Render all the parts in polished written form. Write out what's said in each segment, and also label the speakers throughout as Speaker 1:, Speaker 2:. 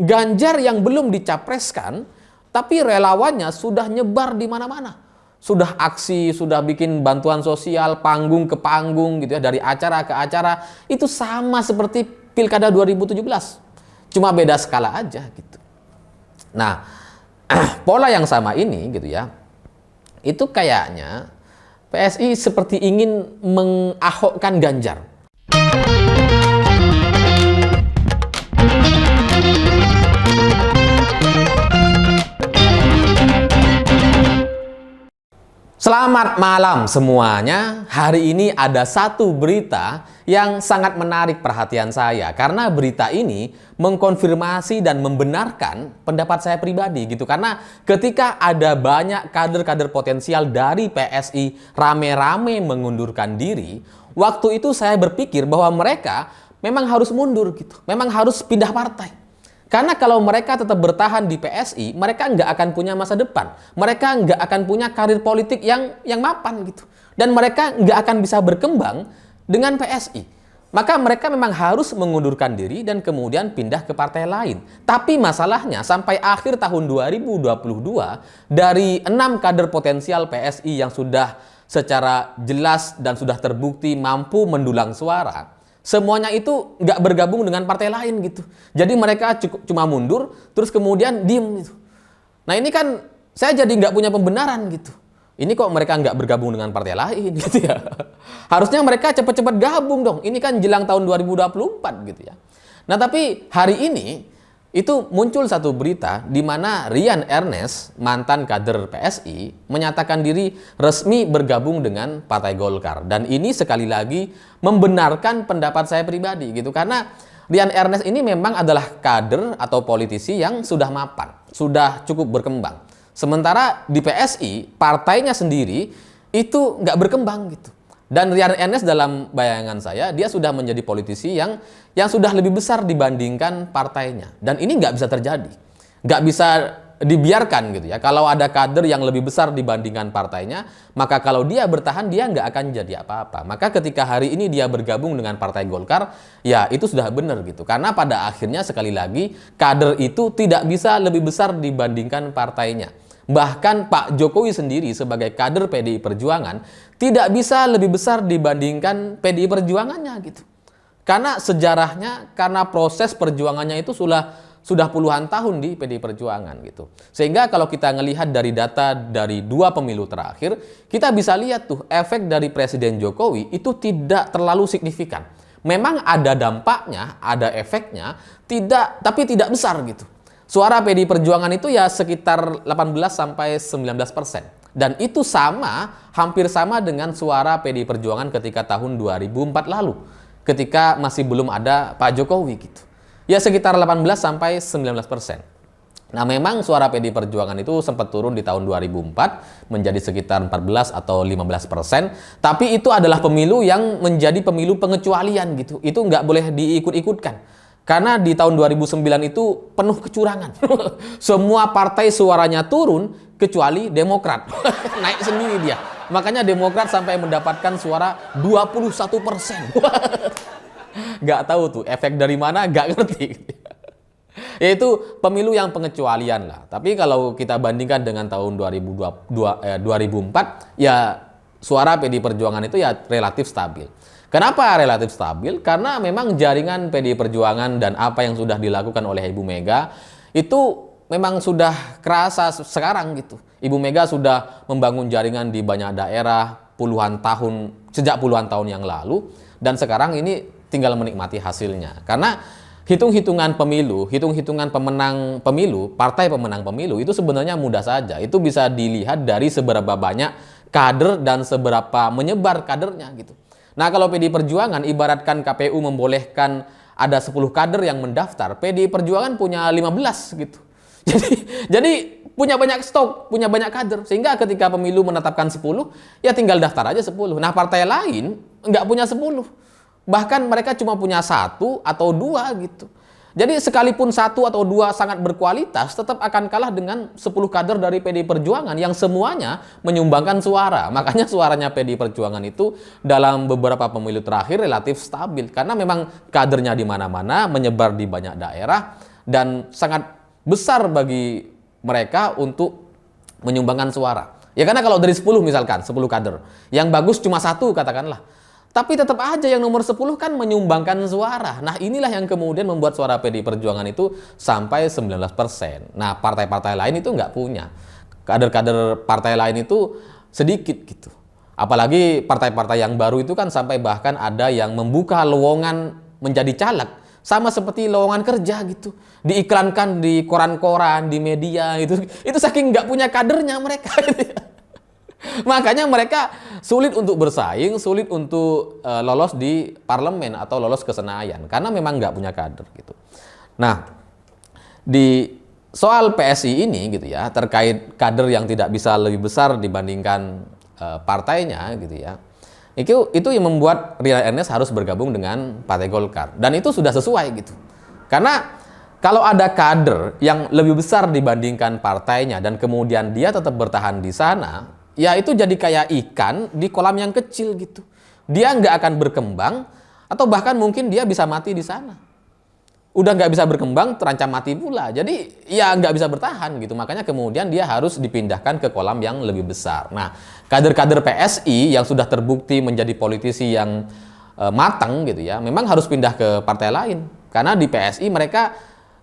Speaker 1: Ganjar yang belum dicapreskan, tapi relawannya sudah nyebar di mana-mana. Sudah aksi, sudah bikin bantuan sosial, panggung ke panggung gitu ya, dari acara ke acara. Itu sama seperti Pilkada 2017. Cuma beda skala aja gitu. Nah, pola yang sama ini gitu ya, itu kayaknya PSI seperti ingin mengahokkan Ganjar. Selamat malam semuanya. Hari ini ada satu berita yang sangat menarik perhatian saya karena berita ini mengkonfirmasi dan membenarkan pendapat saya pribadi gitu. Karena ketika ada banyak kader-kader potensial dari PSI rame-rame mengundurkan diri, waktu itu saya berpikir bahwa mereka memang harus mundur gitu. Memang harus pindah partai. Karena kalau mereka tetap bertahan di PSI, mereka nggak akan punya masa depan. Mereka nggak akan punya karir politik yang mapan gitu. Dan mereka nggak akan bisa berkembang dengan PSI. Maka mereka memang harus mengundurkan diri dan kemudian pindah ke partai lain. Tapi masalahnya sampai akhir tahun 2022, dari 6 kader potensial PSI yang sudah secara jelas dan sudah terbukti mampu mendulang suara, semuanya itu nggak bergabung dengan partai lain gitu. Jadi mereka cuma mundur, terus kemudian diem gitu. Nah ini kan saya jadi nggak punya pembenaran gitu. Ini kok mereka nggak bergabung dengan partai lain gitu ya. Harusnya mereka cepat-cepat gabung dong. Ini kan jelang tahun 2024 gitu ya. Nah tapi hari ini itu muncul satu berita di mana Rian Ernest, mantan kader PSI, menyatakan diri resmi bergabung dengan Partai Golkar. Dan ini sekali lagi membenarkan pendapat saya pribadi gitu. Karena Rian Ernest ini memang adalah kader atau politisi yang sudah mapan, sudah cukup berkembang. Sementara di PSI, partainya sendiri itu nggak berkembang gitu. Dan Rian Ernest dalam bayangan saya, dia sudah menjadi politisi yang sudah lebih besar dibandingkan partainya. Dan ini nggak bisa terjadi. Nggak bisa dibiarkan gitu ya. Kalau ada kader yang lebih besar dibandingkan partainya, maka kalau dia bertahan, dia nggak akan jadi apa-apa. Maka ketika hari ini dia bergabung dengan Partai Golkar, ya itu sudah benar gitu. Karena pada akhirnya sekali lagi, kader itu tidak bisa lebih besar dibandingkan partainya. Bahkan Pak Jokowi sendiri sebagai kader PDI Perjuangan tidak bisa lebih besar dibandingkan PDI Perjuangannya gitu. Karena sejarahnya, karena proses perjuangannya itu sudah puluhan tahun di PDI Perjuangan gitu. Sehingga kalau kita ngelihat dari data dari 2 pemilu terakhir, kita bisa lihat tuh efek dari Presiden Jokowi itu tidak terlalu signifikan. Memang ada dampaknya, ada efeknya, tapi tidak besar gitu. Suara PDI Perjuangan itu ya sekitar 18-19%. Dan itu hampir sama dengan suara PDI Perjuangan ketika tahun 2004 lalu. Ketika masih belum ada Pak Jokowi gitu. Ya sekitar 18-19%. Nah memang suara PDI Perjuangan itu sempat turun di tahun 2004 menjadi sekitar 14 atau 15%. Tapi itu adalah pemilu yang menjadi pemilu pengecualian gitu. Itu nggak boleh diikut-ikutkan. Karena di tahun 2009 itu penuh kecurangan. Semua partai suaranya turun kecuali Demokrat. Naik sendiri dia. Makanya Demokrat sampai mendapatkan suara 21%. Nggak tahu tuh efek dari mana, nggak ngerti. Yaitu pemilu yang pengecualian lah. Tapi kalau kita bandingkan dengan tahun 2004, ya suara PDI Perjuangan itu ya relatif stabil. Kenapa relatif stabil? Karena memang jaringan PDI Perjuangan dan apa yang sudah dilakukan oleh Ibu Mega itu memang sudah kerasa sekarang gitu. Ibu Mega sudah membangun jaringan di banyak daerah sejak puluhan tahun yang lalu, dan sekarang ini tinggal menikmati hasilnya. Karena hitung-hitungan pemilu, hitung-hitungan pemenang pemilu, partai pemenang pemilu itu sebenarnya mudah saja. Itu bisa dilihat dari seberapa banyak kader dan seberapa menyebar kadernya gitu. Nah kalau PDI Perjuangan ibaratkan KPU membolehkan ada 10 kader yang mendaftar, PDI Perjuangan punya 15 gitu. Jadi punya banyak stok, punya banyak kader. Sehingga ketika pemilu menetapkan 10, ya tinggal daftar aja 10. Nah partai lain nggak punya 10. Bahkan mereka cuma punya 1 atau 2 gitu. Jadi sekalipun 1 atau 2 sangat berkualitas, tetap akan kalah dengan 10 kader dari PDI Perjuangan yang semuanya menyumbangkan suara. Makanya suaranya PDI Perjuangan itu dalam beberapa pemilu terakhir relatif stabil. Karena memang kadernya di mana-mana, menyebar di banyak daerah. dan sangat besar bagi mereka untuk menyumbangkan suara. Ya karena kalau dari 10 misalkan, 10 kader, yang bagus cuma satu katakanlah. Tapi tetap aja yang nomor 10 kan menyumbangkan suara. Nah inilah yang kemudian membuat suara PDI Perjuangan itu sampai 19%. Nah partai-partai lain itu nggak punya. Kader-kader partai lain itu sedikit gitu. Apalagi partai-partai yang baru itu kan sampai bahkan ada yang membuka lowongan menjadi caleg. Sama seperti lowongan kerja gitu. Diiklankan di koran-koran, di media gitu. Itu saking nggak punya kadernya mereka gitu ya. Makanya mereka sulit untuk bersaing, sulit untuk lolos di parlemen atau lolos ke Senayan karena memang nggak punya kader gitu. Nah, di soal PSI ini gitu ya, terkait kader yang tidak bisa lebih besar dibandingkan partainya gitu ya. Itu yang membuat Rian Ernest harus bergabung dengan Partai Golkar dan itu sudah sesuai gitu. Karena kalau ada kader yang lebih besar dibandingkan partainya dan kemudian dia tetap bertahan di sana, ya itu jadi kayak ikan di kolam yang kecil gitu. Dia nggak akan berkembang atau bahkan mungkin dia bisa mati di sana. Udah nggak bisa berkembang, terancam mati pula. Jadi ya nggak bisa bertahan gitu. Makanya kemudian dia harus dipindahkan ke kolam yang lebih besar. Nah, kader-kader PSI yang sudah terbukti menjadi politisi yang matang gitu ya, memang harus pindah ke partai lain. Karena di PSI mereka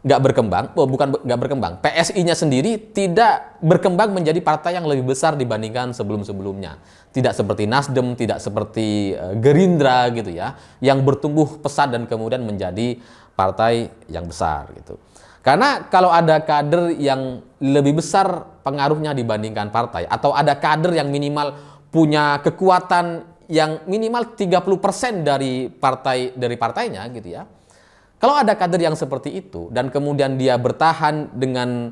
Speaker 1: nggak berkembang, bukan nggak berkembang, PSI-nya sendiri tidak berkembang menjadi partai yang lebih besar dibandingkan sebelum-sebelumnya. Tidak seperti Nasdem, tidak seperti Gerindra gitu ya, yang bertumbuh pesat dan kemudian menjadi partai yang besar gitu. Karena kalau ada kader yang lebih besar pengaruhnya dibandingkan partai, atau ada kader yang minimal punya kekuatan yang minimal 30% dari partainya gitu ya. Kalau ada kader yang seperti itu dan kemudian dia bertahan dengan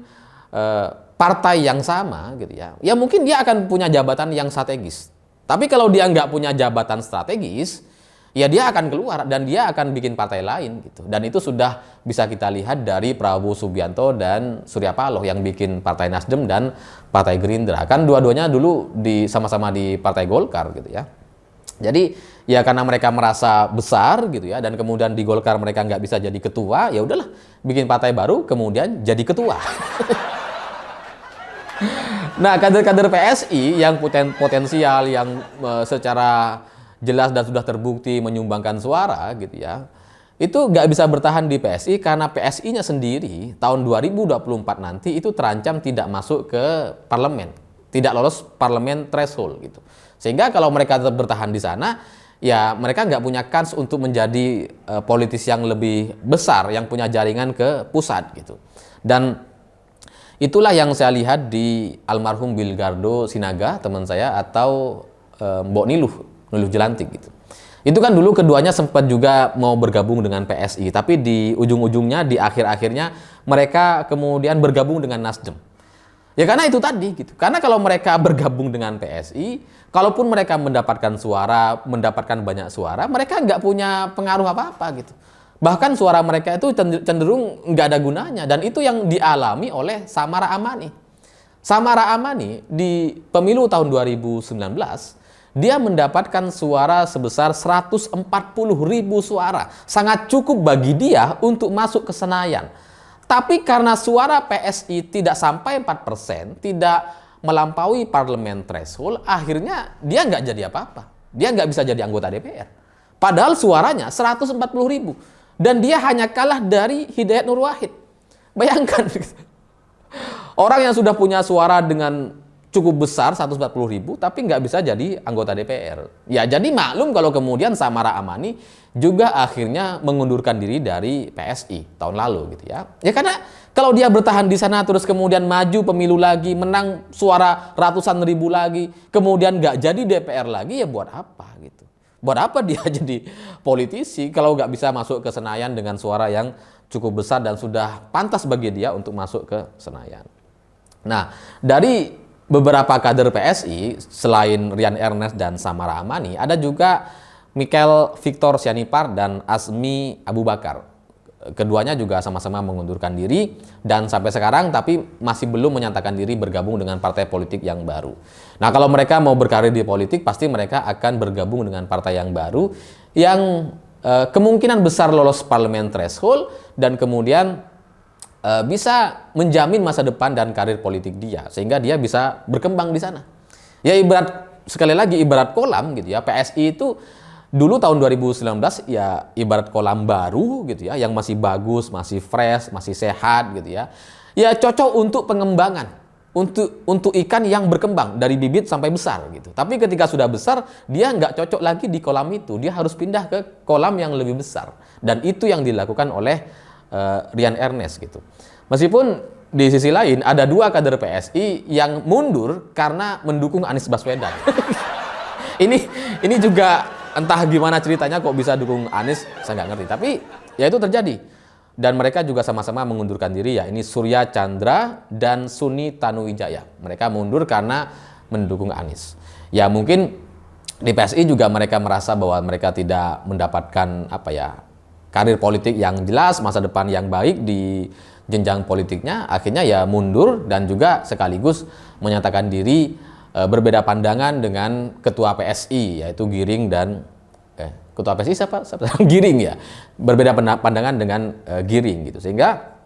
Speaker 1: partai yang sama gitu ya, ya mungkin dia akan punya jabatan yang strategis. Tapi kalau dia nggak punya jabatan strategis, ya dia akan keluar dan dia akan bikin partai lain gitu. Dan itu sudah bisa kita lihat dari Prabowo Subianto dan Surya Paloh yang bikin Partai Nasdem dan Partai Gerindra. Kan dua-duanya dulu sama-sama di Partai Golkar gitu ya. Jadi ya karena mereka merasa besar gitu ya dan kemudian di Golkar mereka nggak bisa jadi ketua, ya udahlah bikin partai baru kemudian jadi ketua. Nah kader-kader PSI yang potensial yang secara jelas dan sudah terbukti menyumbangkan suara gitu ya, itu nggak bisa bertahan di PSI karena PSI-nya sendiri tahun 2024 nanti itu terancam tidak masuk ke parlemen, tidak lolos parlemen threshold gitu. Sehingga kalau mereka tetap bertahan di sana, ya mereka nggak punya kans untuk menjadi politis yang lebih besar, yang punya jaringan ke pusat gitu. Dan itulah yang saya lihat di almarhum Bilgardo Sinaga, teman saya, atau Mbok Niluh Jelantik gitu. Itu kan dulu keduanya sempat juga mau bergabung dengan PSI, tapi di ujung-ujungnya, di akhir-akhirnya mereka kemudian bergabung dengan Nasdem. Ya karena itu tadi gitu. Karena kalau mereka bergabung dengan PSI, kalaupun mereka mendapatkan suara, mendapatkan banyak suara, mereka nggak punya pengaruh apa-apa gitu. Bahkan suara mereka itu cenderung nggak ada gunanya. Dan itu yang dialami oleh Samara Amani. Samara Amani di pemilu tahun 2019, dia mendapatkan suara sebesar 140.000 suara. Sangat cukup bagi dia untuk masuk ke Senayan. Tapi karena suara PSI tidak sampai 4%, tidak melampaui parlemen threshold, akhirnya dia nggak jadi apa-apa. Dia nggak bisa jadi anggota DPR. Padahal suaranya 140.000. Dan dia hanya kalah dari Hidayat Nur Wahid. Bayangkan. Orang yang sudah punya suara dengan cukup besar, 140.000, tapi nggak bisa jadi anggota DPR. Ya jadi maklum kalau kemudian Samara Amani juga akhirnya mengundurkan diri dari PSI tahun lalu gitu ya. Ya karena kalau dia bertahan di sana terus kemudian maju pemilu lagi, menang suara ratusan ribu lagi, kemudian nggak jadi DPR lagi, ya buat apa gitu. Buat apa dia jadi politisi kalau nggak bisa masuk ke Senayan dengan suara yang cukup besar dan sudah pantas bagi dia untuk masuk ke Senayan. Nah, dari beberapa kader PSI selain Rian Ernest dan Samara Amani, ada juga Michael Victor Sianipar dan Azmi Abu Bakar. Keduanya juga sama-sama mengundurkan diri dan sampai sekarang tapi masih belum menyatakan diri bergabung dengan partai politik yang baru. Nah, kalau mereka mau berkarir di politik, pasti mereka akan bergabung dengan partai yang baru yang kemungkinan besar lolos parlemen threshold dan kemudian bisa menjamin masa depan dan karir politik dia, sehingga dia bisa berkembang di sana. Ya ibarat, sekali lagi ibarat kolam gitu ya, PSI itu dulu tahun 2019 ya ibarat kolam baru gitu ya, yang masih bagus, masih fresh, masih sehat gitu ya. Ya cocok untuk pengembangan, untuk ikan yang berkembang dari bibit sampai besar gitu. Tapi ketika sudah besar, dia nggak cocok lagi di kolam itu, dia harus pindah ke kolam yang lebih besar. Dan itu yang dilakukan oleh Rian Ernest gitu. Meskipun di sisi lain ada dua kader PSI yang mundur karena mendukung Anies Baswedan. Ini juga entah gimana ceritanya kok bisa dukung Anies, saya nggak ngerti. Tapi ya itu terjadi. Dan mereka juga sama-sama mengundurkan diri, ya ini Surya Chandra dan Suni Tanuwijaya. Mereka mundur karena mendukung Anies. Ya mungkin di PSI juga mereka merasa bahwa mereka tidak mendapatkan karir politik yang jelas, masa depan yang baik di jenjang politiknya. Akhirnya ya mundur dan juga sekaligus menyatakan diri berbeda pandangan dengan ketua PSI, yaitu Giring dan ketua PSI siapa? Giring ya. Berbeda pandangan dengan Giring gitu. Sehingga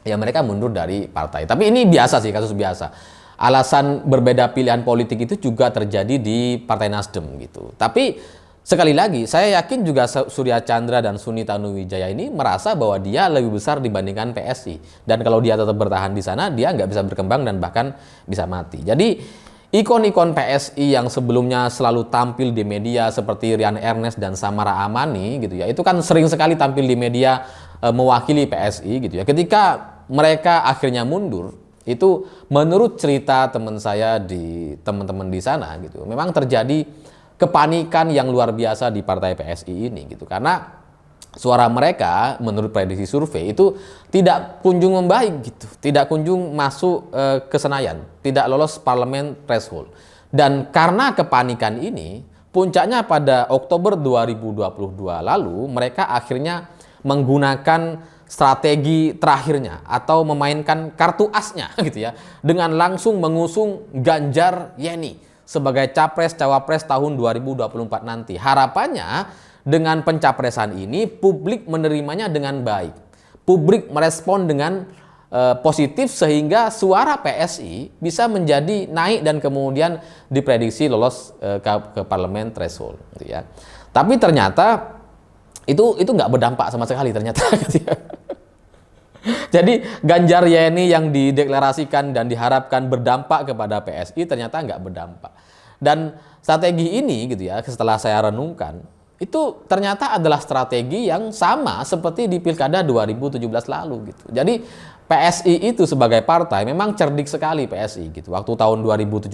Speaker 1: ya mereka mundur dari partai. Tapi ini biasa sih, kasus biasa. Alasan berbeda pilihan politik itu juga terjadi di Partai Nasdem gitu. Tapi sekali lagi, saya yakin juga Surya Chandra dan Suni Tanuwijaya ini merasa bahwa dia lebih besar dibandingkan PSI. Dan kalau dia tetap bertahan di sana, dia nggak bisa berkembang dan bahkan bisa mati. Jadi ikon-ikon PSI yang sebelumnya selalu tampil di media seperti Rian Ernest dan Samara Amani gitu ya, itu kan sering sekali tampil di media mewakili PSI gitu ya. Ketika mereka akhirnya mundur, itu menurut cerita teman teman-teman di sana gitu, memang terjadi kepanikan yang luar biasa di partai PSI ini gitu, karena suara mereka menurut prediksi survei itu tidak kunjung membaik gitu, tidak kunjung masuk ke Senayan, tidak lolos parlemen threshold. Dan karena kepanikan ini, puncaknya pada Oktober 2022 lalu mereka akhirnya menggunakan strategi terakhirnya atau memainkan kartu asnya gitu ya, dengan langsung mengusung Ganjar Yeni sebagai capres-cawapres tahun 2024 nanti. Harapannya dengan pencapresan ini publik menerimanya dengan baik. Publik merespon dengan positif sehingga suara PSI bisa menjadi naik dan kemudian diprediksi lolos ke parlemen threshold gitu ya. Tapi ternyata itu nggak berdampak sama sekali ternyata gitu ya. Jadi Ganjar Yeni yang dideklarasikan dan diharapkan berdampak kepada PSI ternyata nggak berdampak. Dan strategi ini gitu ya, setelah saya renungkan, itu ternyata adalah strategi yang sama seperti di Pilkada 2017 lalu gitu. Jadi PSI itu sebagai partai memang cerdik sekali PSI gitu. Waktu tahun 2017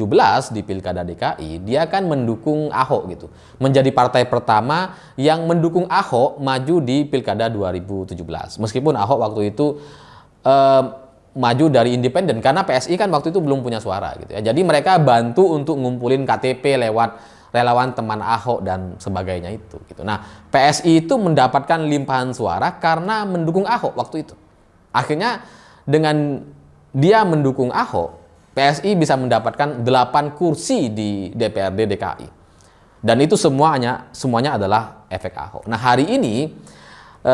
Speaker 1: di Pilkada DKI, dia kan mendukung Ahok gitu. Menjadi partai pertama yang mendukung Ahok maju di Pilkada 2017. Meskipun Ahok waktu itu maju dari independen karena PSI kan waktu itu belum punya suara gitu ya. Jadi mereka bantu untuk ngumpulin KTP lewat relawan teman Ahok dan sebagainya itu gitu. Nah, PSI itu mendapatkan limpahan suara karena mendukung Ahok waktu itu. Akhirnya dengan dia mendukung Ahok, PSI bisa mendapatkan 8 kursi di DPRD DKI. Dan itu semuanya adalah efek Ahok. Nah, hari ini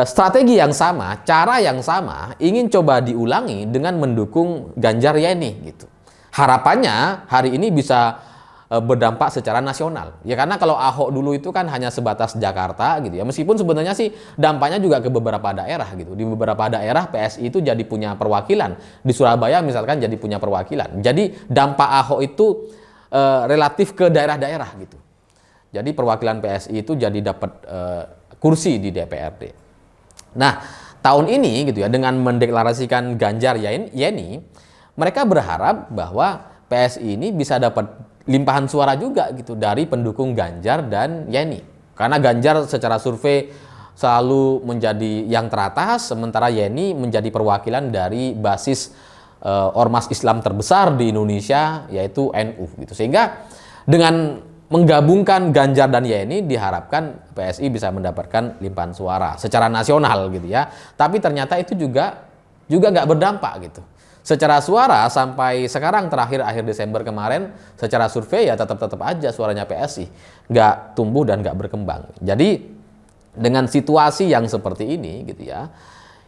Speaker 1: strategi yang sama, cara yang sama ingin coba diulangi dengan mendukung Ganjar Yeni gitu. Harapannya hari ini bisa berdampak secara nasional. Ya karena kalau Ahok dulu itu kan hanya sebatas Jakarta gitu ya. Meskipun sebenarnya sih dampaknya juga ke beberapa daerah gitu. Di beberapa daerah PSI itu jadi punya perwakilan. Di Surabaya misalkan jadi punya perwakilan. Jadi dampak Ahok itu relatif ke daerah-daerah gitu. Jadi perwakilan PSI itu jadi dapat kursi di DPRD. Nah, tahun ini gitu ya dengan mendeklarasikan Ganjar Yeni, mereka berharap bahwa PSI ini bisa dapat limpahan suara juga gitu dari pendukung Ganjar dan Yeni. Karena Ganjar secara survei selalu menjadi yang teratas, sementara Yeni menjadi perwakilan dari basis ormas Islam terbesar di Indonesia, yaitu NU gitu. Sehingga dengan menggabungkan Ganjar dan Yeni diharapkan PSI bisa mendapatkan limpahan suara secara nasional gitu ya. Tapi ternyata itu juga nggak berdampak gitu. Secara suara sampai sekarang terakhir akhir Desember kemarin secara survei ya tetap aja suaranya PSI nggak tumbuh dan nggak berkembang. Jadi dengan situasi yang seperti ini gitu ya,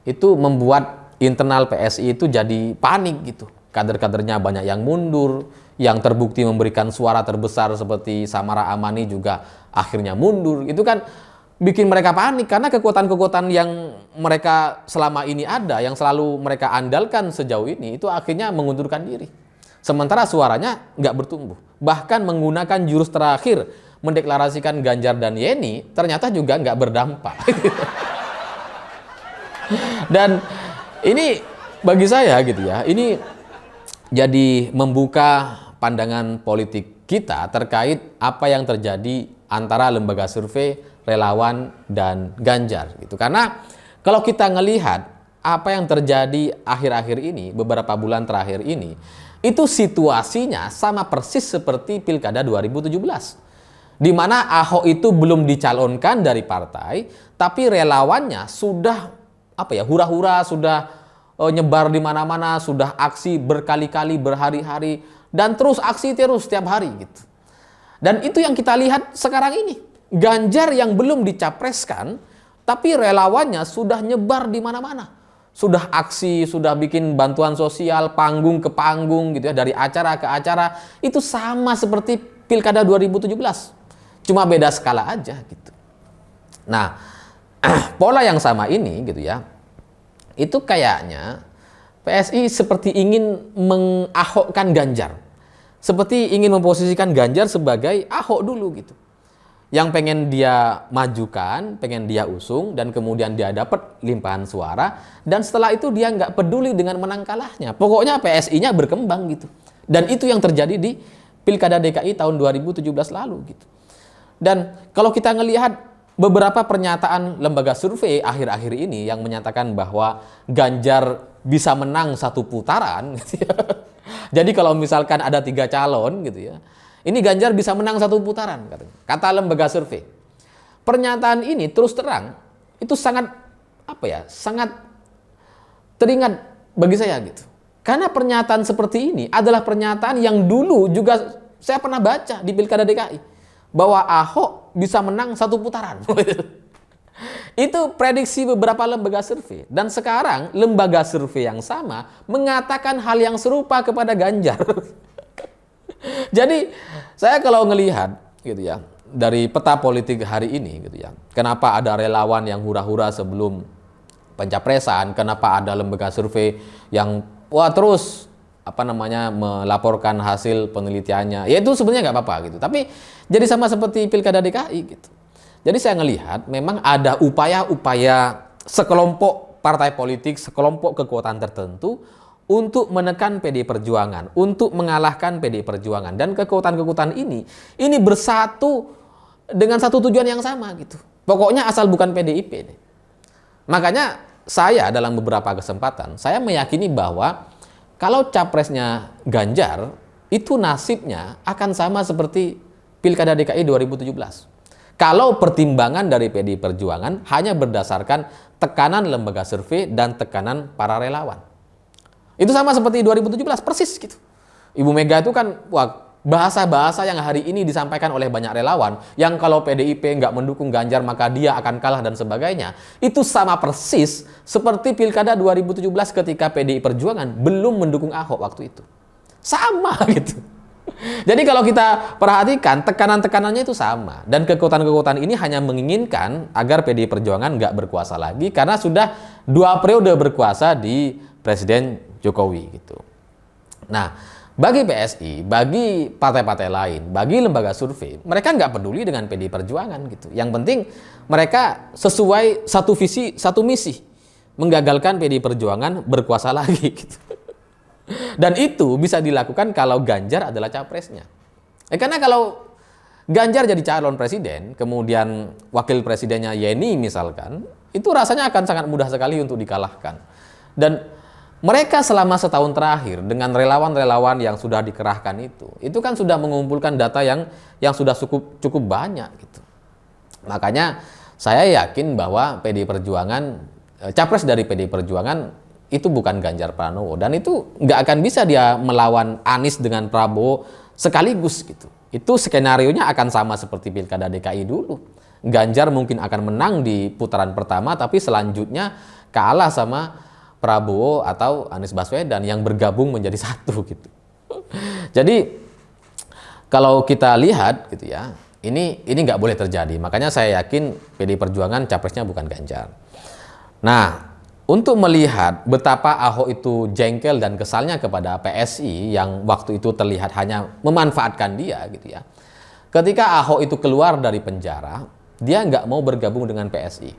Speaker 1: itu membuat internal PSI itu jadi panik gitu. Kader-kadernya banyak yang mundur, yang terbukti memberikan suara terbesar seperti Samara Amani juga akhirnya mundur. Itu kan bikin mereka panik karena kekuatan-kekuatan yang mereka selama ini ada, yang selalu mereka andalkan sejauh ini, itu akhirnya mengundurkan diri. Sementara suaranya nggak bertumbuh. Bahkan menggunakan jurus terakhir mendeklarasikan Ganjar dan Yeni, ternyata juga nggak berdampak. Dan ini bagi saya gitu ya, ini jadi membuka pandangan politik kita terkait apa yang terjadi antara lembaga survei, relawan, dan Ganjar gitu. Karena kalau kita ngelihat apa yang terjadi akhir-akhir ini, beberapa bulan terakhir ini, itu situasinya sama persis seperti Pilkada 2017. Di mana Ahok itu belum dicalonkan dari partai, tapi relawannya sudah hura-hura, sudah nyebar di mana-mana, sudah aksi berkali-kali, berhari-hari, dan terus aksi terus setiap hari gitu. Dan itu yang kita lihat sekarang ini. Ganjar yang belum dicapreskan, tapi relawannya sudah nyebar di mana-mana. Sudah aksi, sudah bikin bantuan sosial, panggung ke panggung gitu ya, dari acara ke acara. Itu sama seperti Pilkada 2017. Cuma beda skala aja gitu. Nah, pola yang sama ini gitu ya, itu kayaknya PSI seperti ingin mengahokkan Ganjar. Seperti ingin memposisikan Ganjar sebagai Ahok dulu gitu. Yang pengen dia majukan, pengen dia usung, dan kemudian dia dapat limpahan suara, dan setelah itu dia nggak peduli dengan menang kalahnya. Pokoknya PSI-nya berkembang gitu. Dan itu yang terjadi di Pilkada DKI tahun 2017 lalu gitu. Dan kalau kita ngelihat beberapa pernyataan lembaga survei akhir-akhir ini yang menyatakan bahwa Ganjar bisa menang satu putaran gitu ya. Jadi kalau misalkan ada 3 calon gitu ya, ini Ganjar bisa menang satu putaran, kata lembaga survei. Pernyataan ini terus terang itu sangat sangat teringat bagi saya gitu. Karena pernyataan seperti ini adalah pernyataan yang dulu juga saya pernah baca di Pilkada DKI, bahwa Ahok bisa menang satu putaran. Itu prediksi beberapa lembaga survei, dan sekarang lembaga survei yang sama mengatakan hal yang serupa kepada Ganjar. Jadi saya kalau ngelihat gitu ya, dari peta politik hari ini gitu ya, kenapa ada relawan yang hura-hura sebelum pencapresan, kenapa ada lembaga survei yang terus melaporkan hasil penelitiannya, ya itu sebenarnya nggak apa-apa gitu. Tapi jadi sama seperti Pilkada DKI gitu. Jadi saya ngelihat memang ada upaya-upaya sekelompok partai politik, sekelompok kekuatan tertentu untuk menekan PDI Perjuangan, untuk mengalahkan PDI Perjuangan. Dan kekuatan-kekuatan ini bersatu dengan satu tujuan yang sama gitu. Pokoknya asal bukan PDIP. Makanya saya dalam beberapa kesempatan, saya meyakini bahwa kalau capresnya Ganjar, itu nasibnya akan sama seperti Pilkada DKI 2017. Kalau pertimbangan dari PDI Perjuangan hanya berdasarkan tekanan lembaga survei dan tekanan para relawan. Itu sama seperti 2017, persis gitu. Ibu Mega itu kan, bahasa-bahasa yang hari ini disampaikan oleh banyak relawan, yang kalau PDIP nggak mendukung Ganjar maka dia akan kalah dan sebagainya, itu sama persis seperti Pilkada 2017 ketika PDI Perjuangan belum mendukung Ahok waktu itu. Sama gitu. Jadi kalau kita perhatikan, tekanan-tekanannya itu sama. Dan kekuatan-kekuatan ini hanya menginginkan agar PDI Perjuangan nggak berkuasa lagi, karena sudah 2 periode berkuasa di Presiden Jokowi gitu. Nah, bagi PSI, bagi partai-partai lain, bagi lembaga survei, mereka nggak peduli dengan PDI Perjuangan gitu. Yang penting mereka sesuai satu visi, satu misi, menggagalkan PDI Perjuangan berkuasa lagi gitu. Dan itu bisa dilakukan kalau Ganjar adalah capresnya. Karena kalau Ganjar jadi calon presiden, kemudian wakil presidennya Yeni misalkan, itu rasanya akan sangat mudah sekali untuk dikalahkan. Dan mereka selama setahun terakhir dengan relawan-relawan yang sudah dikerahkan itu kan sudah mengumpulkan data yang sudah cukup banyak gitu. Makanya saya yakin bahwa PDI Perjuangan, capres dari PDI Perjuangan itu bukan Ganjar Pranowo, dan itu nggak akan bisa dia melawan Anies dengan Prabowo sekaligus gitu. Itu skenarionya akan sama seperti Pilkada DKI dulu. Ganjar mungkin akan menang di putaran pertama, tapi selanjutnya kalah sama Prabowo atau Anies Baswedan yang bergabung menjadi satu gitu. Jadi kalau kita lihat gitu ya, ini nggak boleh terjadi. Makanya saya yakin PDI Perjuangan capresnya bukan Ganjar. Nah, untuk melihat betapa Ahok itu jengkel dan kesalnya kepada PSI yang waktu itu terlihat hanya memanfaatkan dia gitu ya. Ketika Ahok itu keluar dari penjara, dia nggak mau bergabung dengan PSI.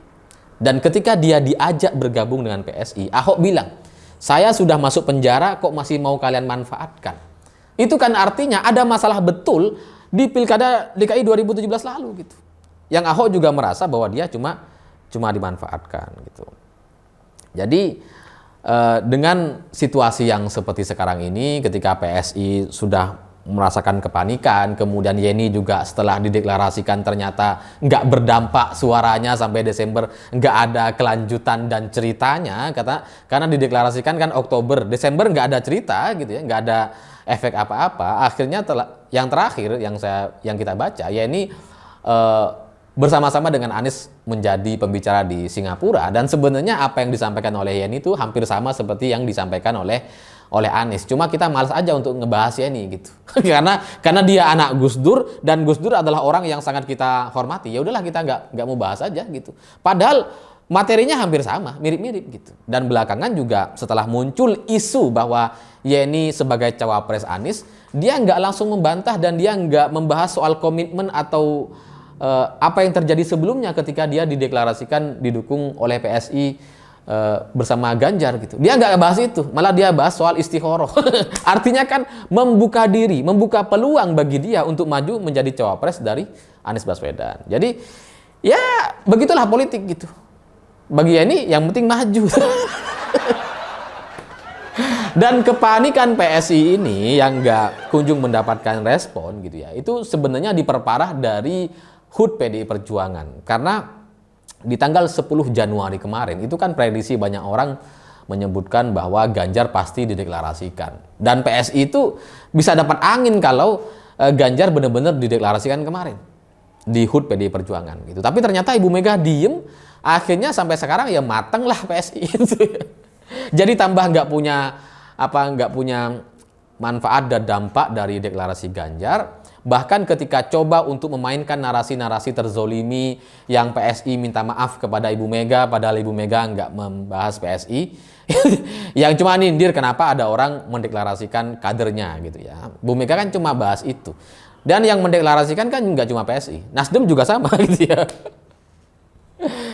Speaker 1: Dan ketika dia diajak bergabung dengan PSI, Ahok bilang, saya sudah masuk penjara kok masih mau kalian manfaatkan. Itu kan artinya ada masalah betul di Pilkada DKI 2017 lalu gitu. Yang Ahok juga merasa bahwa dia cuma dimanfaatkan gitu. Jadi dengan situasi yang seperti sekarang ini, ketika PSI sudah merasakan kepanikan, kemudian Yeni juga setelah dideklarasikan ternyata nggak berdampak suaranya sampai Desember, nggak ada kelanjutan dan ceritanya, karena dideklarasikan kan Oktober, Desember nggak ada cerita gitu ya, nggak ada efek apa-apa. Akhirnya yang terakhir yang kita baca, Yeni bersama-sama dengan Anies menjadi pembicara di Singapura, dan sebenarnya apa yang disampaikan oleh Yeni itu hampir sama seperti yang disampaikan oleh Anies. Cuma kita malas aja untuk ngebahas Yeni gitu. karena dia anak Gus Dur dan Gus Dur adalah orang yang sangat kita hormati. Ya udahlah, kita nggak mau bahas aja gitu. Padahal materinya hampir sama, mirip-mirip gitu. Dan belakangan juga setelah muncul isu bahwa Yeni sebagai cawapres Anies, dia nggak langsung membantah dan dia nggak membahas soal komitmen atau apa yang terjadi sebelumnya ketika dia dideklarasikan didukung oleh PSI bersama Ganjar gitu. Dia nggak bahas itu, malah dia bahas soal istikharah. Artinya kan membuka diri, membuka peluang bagi dia untuk maju menjadi cawapres dari Anies Baswedan. Jadi ya begitulah politik gitu. Bagi ini yang penting maju. Dan kepanikan PSI ini yang nggak kunjung mendapatkan respon gitu ya, itu sebenarnya diperparah dari HUT PDI Perjuangan. Karena di tanggal 10 Januari kemarin, itu kan prediksi banyak orang menyebutkan bahwa Ganjar pasti dideklarasikan. Dan PSI itu bisa dapat angin kalau Ganjar benar-benar dideklarasikan kemarin di HUT PDI Perjuangan gitu. Tapi ternyata Ibu Mega diem, akhirnya sampai sekarang ya mateng lah PSI itu. Jadi tambah nggak punya manfaat dan dampak dari deklarasi Ganjar. Bahkan ketika coba untuk memainkan narasi-narasi terzolimi yang PSI minta maaf kepada Ibu Mega, padahal Ibu Mega nggak membahas PSI, yang cuma nindir kenapa ada orang mendeklarasikan kadernya gitu ya. Bu Mega kan cuma bahas itu. Dan yang mendeklarasikan kan nggak cuma PSI, Nasdem juga sama gitu ya.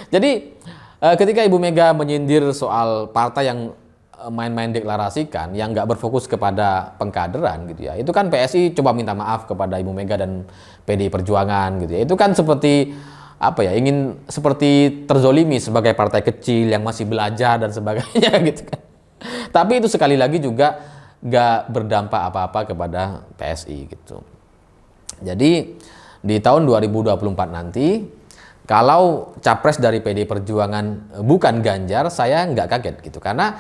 Speaker 1: Jadi ketika Ibu Mega menyindir soal partai yang main-main deklarasikan, yang nggak berfokus kepada pengkaderan gitu ya, itu kan PSI coba minta maaf kepada Ibu Mega dan PDI Perjuangan gitu ya. Itu kan seperti apa ya, ingin seperti terzolimi sebagai partai kecil yang masih belajar dan sebagainya gitu kan. Tapi itu sekali lagi juga nggak berdampak apa-apa kepada PSI gitu. Jadi di tahun 2024 nanti, kalau capres dari PDI Perjuangan bukan Ganjar, saya nggak kaget gitu. Karena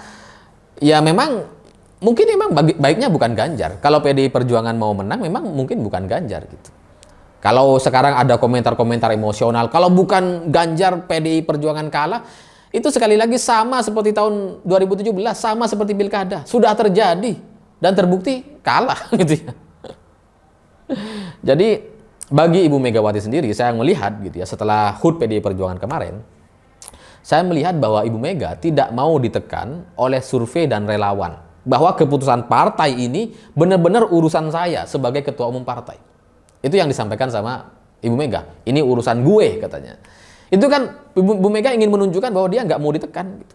Speaker 1: ya memang mungkin baiknya bukan Ganjar. Kalau PDI Perjuangan mau menang, memang mungkin bukan Ganjar gitu. Kalau sekarang ada komentar-komentar emosional, kalau bukan Ganjar PDI Perjuangan kalah, itu sekali lagi sama seperti tahun 2017, sama seperti Pilkada. Sudah terjadi dan terbukti kalah gitu ya. Jadi bagi Ibu Megawati sendiri, saya melihat gitu ya, setelah HUT PDI Perjuangan kemarin, saya melihat bahwa Ibu Mega tidak mau ditekan oleh survei dan relawan. Bahwa keputusan partai ini benar-benar urusan saya sebagai ketua umum partai. Itu yang disampaikan sama Ibu Mega. Ini urusan gue katanya. Itu kan Ibu Mega ingin menunjukkan bahwa dia nggak mau ditekan. Gitu.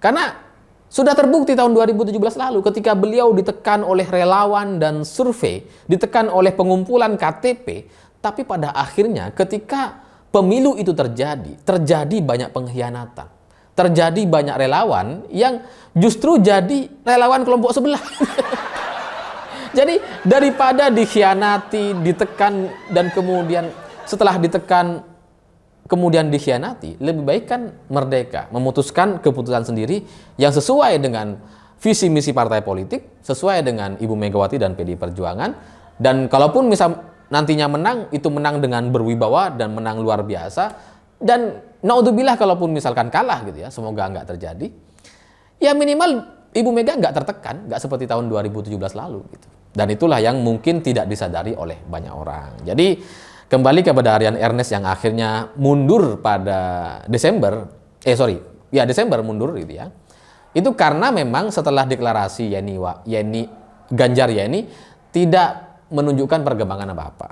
Speaker 1: Karena sudah terbukti tahun 2017 lalu ketika beliau ditekan oleh relawan dan survei, ditekan oleh pengumpulan KTP, tapi pada akhirnya ketika pemilu itu terjadi banyak pengkhianatan. Terjadi banyak relawan yang justru jadi relawan kelompok sebelah. Jadi daripada dikhianati, ditekan, dan kemudian setelah ditekan, kemudian dikhianati, lebih baik kan merdeka, memutuskan keputusan sendiri yang sesuai dengan visi misi partai politik, sesuai dengan Ibu Megawati dan PDI Perjuangan. Dan kalaupun misal nantinya menang, itu menang dengan berwibawa dan menang luar biasa. Dan naudzubillah kalaupun misalkan kalah gitu ya, semoga nggak terjadi. ya minimal Ibu Mega nggak tertekan, nggak seperti tahun 2017 lalu gitu. Dan itulah yang mungkin tidak disadari oleh banyak orang. Jadi kembali kepada Rian Ernest yang akhirnya mundur pada Desember, Desember mundur gitu ya. Itu karena memang setelah deklarasi Ganjar Yeni tidak menunjukkan perkembangan apa-apa.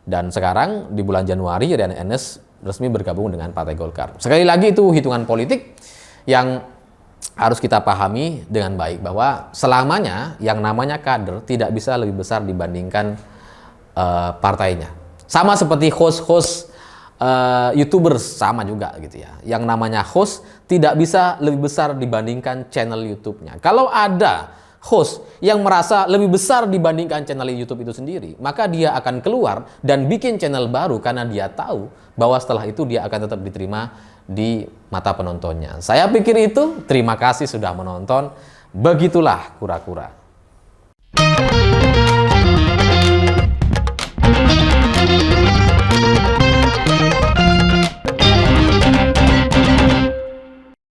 Speaker 1: Dan sekarang di bulan Januari Rian Ernest resmi bergabung dengan Partai Golkar. Sekali lagi itu hitungan politik yang harus kita pahami dengan baik, bahwa selamanya yang namanya kader tidak bisa lebih besar dibandingkan partainya. Sama seperti host-host YouTubers sama juga gitu ya. Yang namanya host tidak bisa lebih besar dibandingkan channel YouTube-nya. Kalau ada host yang merasa lebih besar dibandingkan channel YouTube itu sendiri, maka dia akan keluar dan bikin channel baru karena dia tahu bahwa setelah itu dia akan tetap diterima di mata penontonnya. Saya pikir itu. Terima kasih sudah menonton. Begitulah kura-kura.